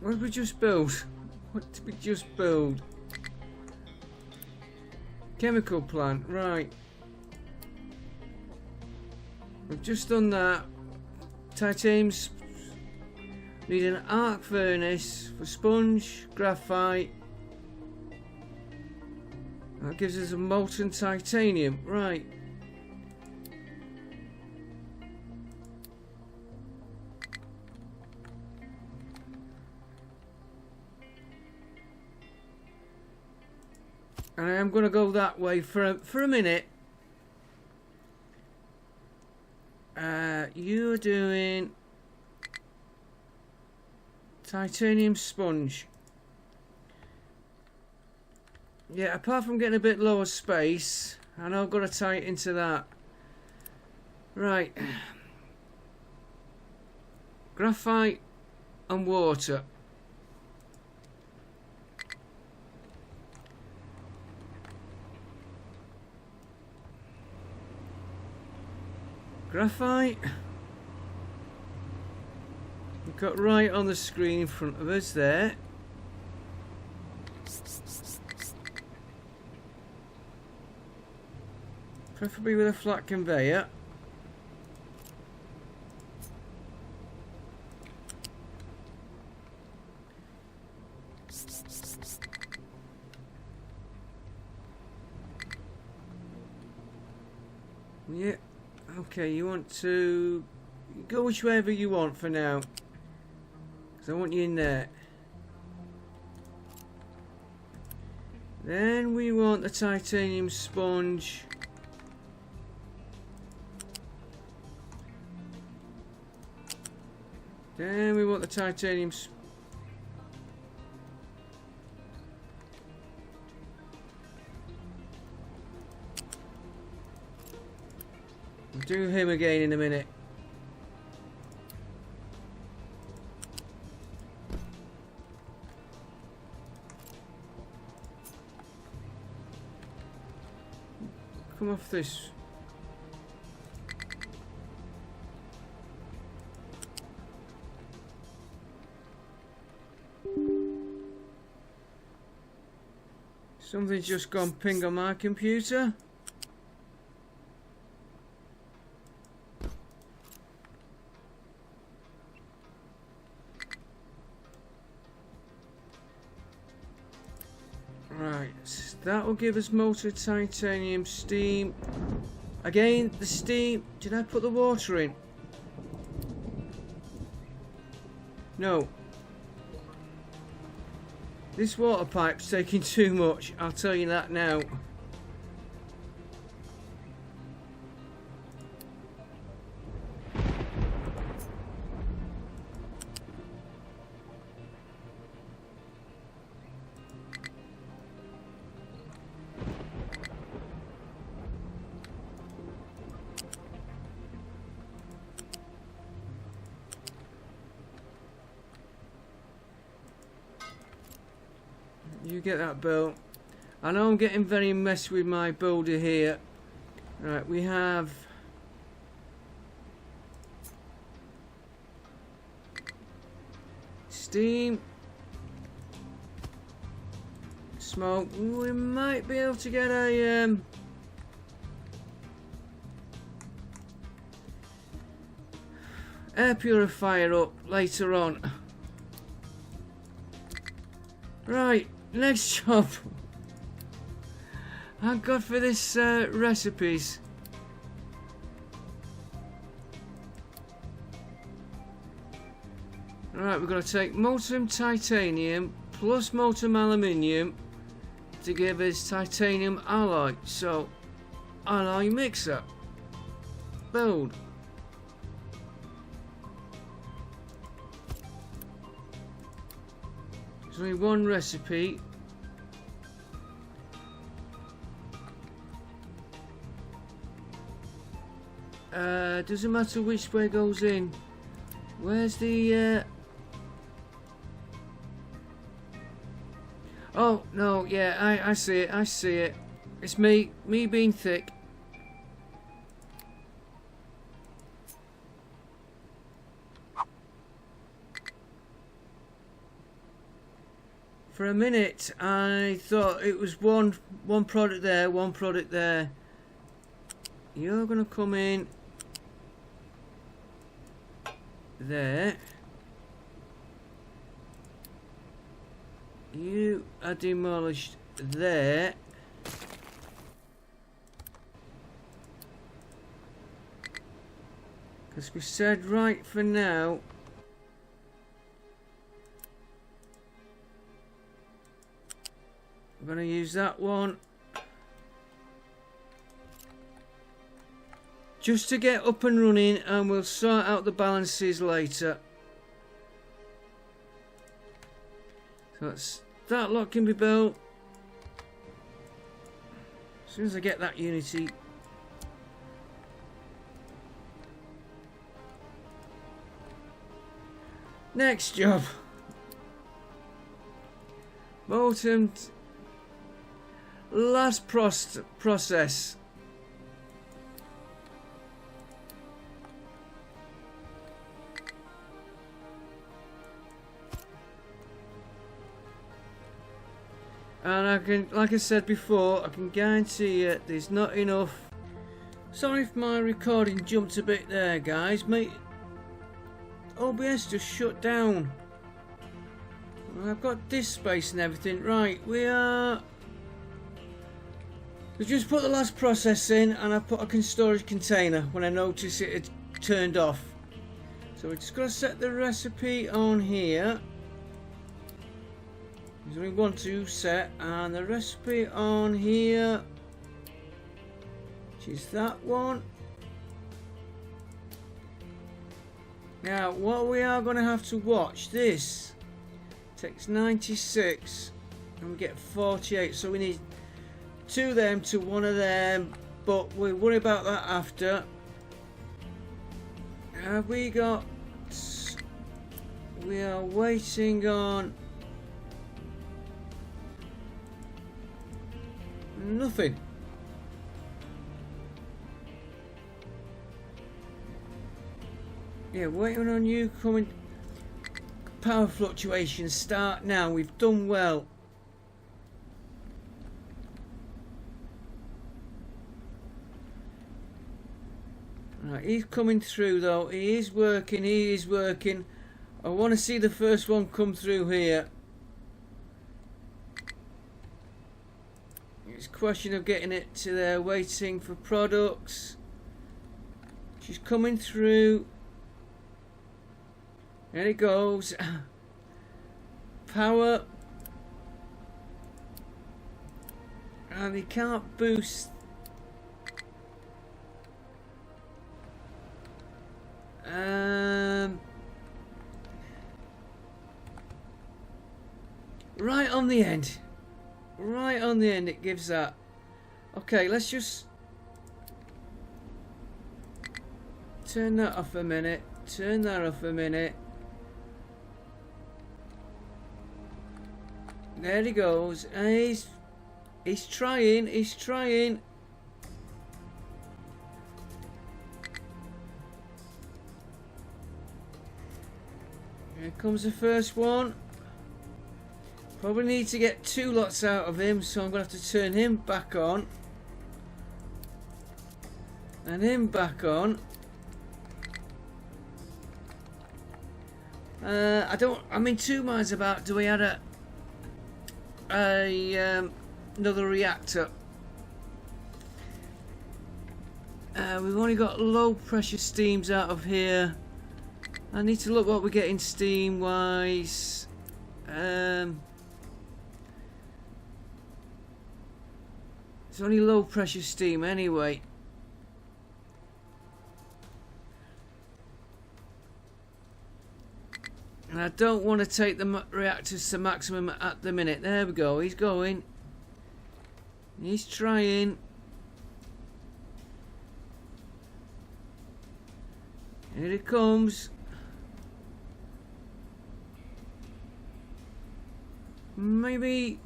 What did we just build? What did we just build? Chemical plant, right. We've just done that. Titanium's need an arc furnace for sponge, graphite. That gives us a molten titanium, right. And I am going to go that way for a minute. You're doing titanium sponge. Yeah, apart from getting a bit lower space, I know I've got to tie it into that. Right. Graphite and water. Graphite. We've got right on the screen in front of us there. Preferably with a flat conveyor. Yeah. Okay, you want to go whichever you want for now, because I want you in there. Then we want the titanium sponge. Then we want the titanium We'll do him again in a minute. Come off this. Something's just gone ping on my computer. Right, that will give us molten titanium steam. Again, the steam. Did I put the water in? No. This water pipe's taking too much, I'll tell you that now. You get that built. I know I'm getting very messy with my builder here. Right, we have steam, smoke. We might be able to get a air purifier up later on. Right. Next job. Thank God for this recipes. Right, we're going to take molten titanium plus molten aluminium to give us titanium alloy. So, alloy mixer. Build. There's only one recipe. Doesn't matter which way goes in. Where's the oh no, yeah, I see it, I see it. It's me being thick. For a minute I thought it was one product there, one product there. You're gonna come in there. You are demolished there. Because we said right for now we're going to use that one just to get up and running, and we'll sort out the balances later. So that lot can be built as soon as I get that unity. Next job. Molten last process. And I can, like I said before, I can guarantee you there's not enough. Sorry if my recording jumped a bit there, guys. Mate, OBS just shut down. I've got disk space and everything. Right, we just put the last process in, and I put a storage container when I noticed it had turned off. So we're just going to set the recipe on here. There's only one to set, and the recipe on here, which is that one. Now, what we are going to have to watch, this takes 96, and we get 48, so we need 2 of them to 1 of them, but we'll worry about that after. Have we got... we are waiting on... nothing. Yeah, waiting on you coming. Power fluctuations start now. We've done well. Right, he's coming through though. He is working. He is working. I want to see the first one come through here. It's a question of getting it to there, waiting for products. She's coming through. There it goes. Power. And he can't boost. Right on the end. Right on the end it gives that. Okay, let's just turn that off a minute. Turn that off a minute. There he goes. And he's trying. He's trying. Here comes the first one. Probably need to get 2 lots out of him, so I'm going to have to turn him back on. And him back on. I'm in 2 minds about, do we add another reactor? We've only got low pressure steams out of here. I need to look what we're getting steam wise. It's only low pressure steam anyway. And I don't want to take the reactors to maximum at the minute. There we go, he's going. He's trying. Here it comes. Maybe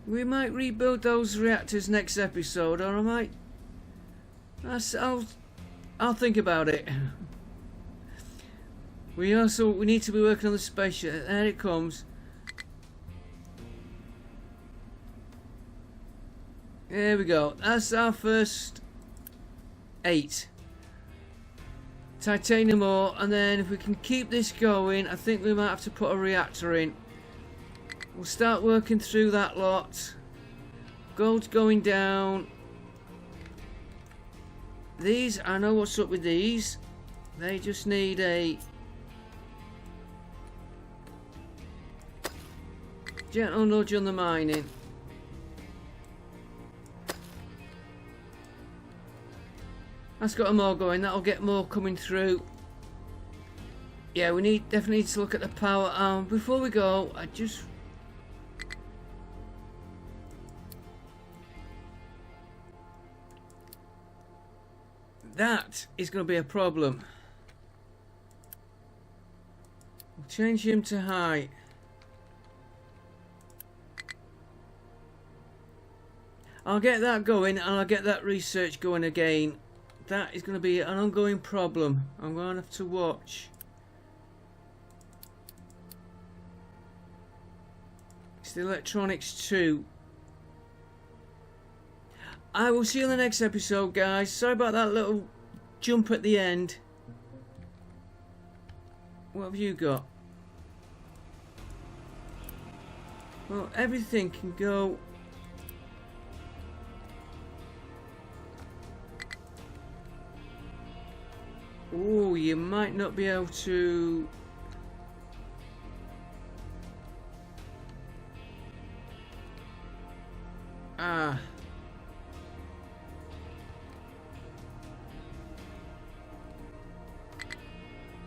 we might rebuild those reactors next episode, or I might. I'll think about it. We need to be working on the spaceship. There it comes. There we go. That's our first 8. Titanium ore, and then if we can keep this going, I think we might have to put a reactor in. We'll start working through that lot. Gold's going down. These, I know what's up with these. They just need a gentle nudge on the mining. That's got them all going. That'll get more coming through. Yeah, we definitely need to look at the power. Before we go, that is going to be a problem. We'll change him to high. I'll get that going, and I'll get that research going again. That is going to be an ongoing problem. I'm going to have to watch. It's the electronics too. I will see you in the next episode, guys. Sorry about that little jump at the end. What have you got? Well, everything can go. Oh, you might not be able to.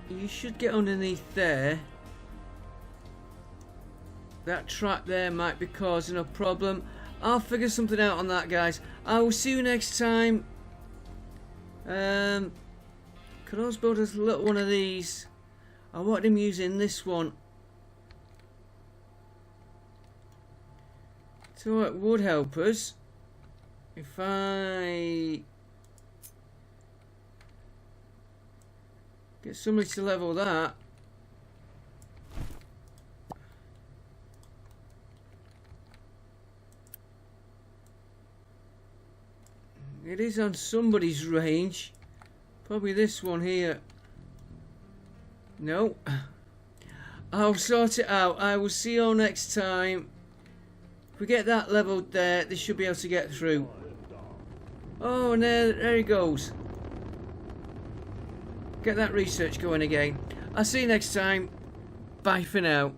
You should get underneath there. That trap there might be causing a problem. I'll figure something out on that, guys. I will see you next time. Could always build a little one of these. I want him using this one. So it would help us if I get somebody to level that. It is on somebody's range. Probably this one here. No. I'll sort it out. I will see you all next time. If we get that leveled there, they should be able to get through. Oh, and there he goes. Get that research going again. I'll see you next time. Bye for now.